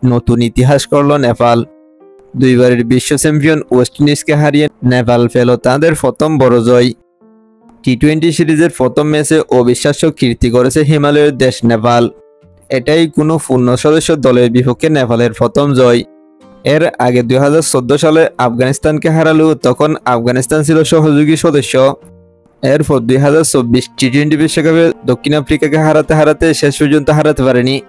নতুন ইতিহাস করল নেপাল। দুইবারের বিশ্ব চ্যাম্পিয়ন ওয়েস্ট ইন্ডিজকে হারিয়ে নেপাল পেল তাদের প্রথম বড় জয়। টি-20 সিরিজের প্রথম ম্যাচে অবিশ্বাস্য কীর্তি করেছে হিমালয়ের দেশ নেপাল। এটাই কোনো পূর্ণ সদস্য দলের বিপক্ষে নেপালের প্রথম জয়। এর আগে 2014 সালে আফগানিস্তানকে হারালেও তখন আফগানিস্তান ছিল সহযোগী সদস্য। এরপর 2024 টি-20 বিশ্বকাপে দক্ষিণ আফ্রিকাকে হারাতে হারাতে শেষ পর্যন্ত হারাতে পারেনি।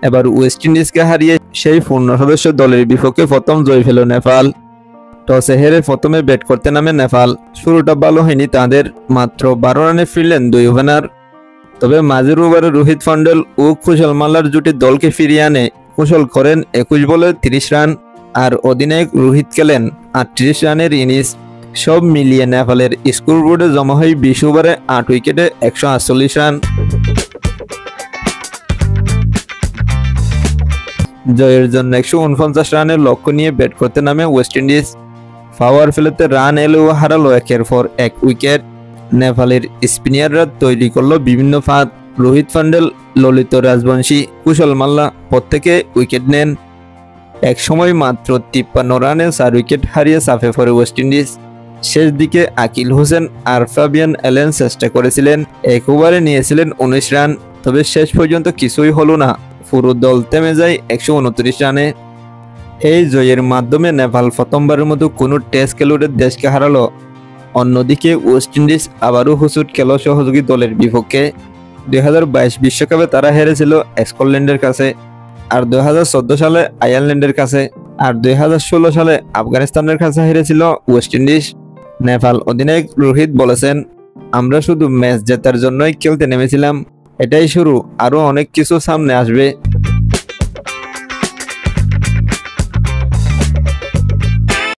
এবার ওয়েস্ট ইন্ডিজকে হারিয়ে সেই পূর্ণ সদস্য দলের বিপক্ষে প্রথম জয় পেল নেপাল। টসে হেরে প্রথমে ব্যাট করতে নামে নেপাল। শুরুটা ভালো হয়নি তাদের, মাত্র 12 রানে ফিরলেন দুই ওপেনার। তবে মাঝের ওভারে রোহিত ফন্ডেল ও কুশল মাল্লার জুটি দলকে ফিরিয়ে আনে। কুশল করেন 21 বলে 30 রান, আর অধিনায়ক রোহিত খেলেন 38 রানের ইনিংস। সব মিলিয়ে নেপালের স্কোরবোর্ডে জমা হয় 20 ওভারে 8 উইকেটে 148 রান। জয়ের জন্য 149 রানের লক্ষ্য নিয়ে ব্যাট করতে নামে ওয়েস্ট ইন্ডিজ। পাওয়ার প্লেতে রান এলেও হারালো একের পর এক উইকেট। নেপালের স্পিনাররা তৈরি করলো বিভিন্ন ফাঁদ। রোহিত ফন্ডেল, ললিত রাজবংশী, কুশল মাল্লা প্রত্যেকে উইকেট নেন। এক সময় মাত্র 53 রানে 4 উইকেট হারিয়ে চাপে পড়ে ওয়েস্ট ইন্ডিজ। শেষ দিকে আকিল হোসেন আর ফাবিয়ান অ্যালেন চেষ্টা করেছিলেন, এক ওভারে নিয়েছিলেন 19 রান, তবে শেষ পর্যন্ত কিছুই হলো না। পুরো দল থেমে যায় 129 রানে। এই জয়ের মাধ্যমে নেপাল প্রথমবারের মতো কোনো টেস্ট খেলুড়ে দেশকে হারালো। অন্যদিকে ওয়েস্ট ইন্ডিজ আবারও হুঁচট খেল সহযোগী দলের বিপক্ষে। 2022 বিশ্বকাপে তারা হেরেছিল স্কটল্যান্ডের কাছে, আর 2014 সালে আয়ারল্যান্ডের কাছে, আর 2016 সালে আফগানিস্তানের কাছে হেরেছিল ওয়েস্ট ইন্ডিজ। নেপাল অধিনায়ক রোহিত বলেছেন, আমরা শুধু ম্যাচ জেতার জন্যই খেলতে নেমেছিলাম, এটাই শুরু, আরও অনেক কিছু সামনে আসবে।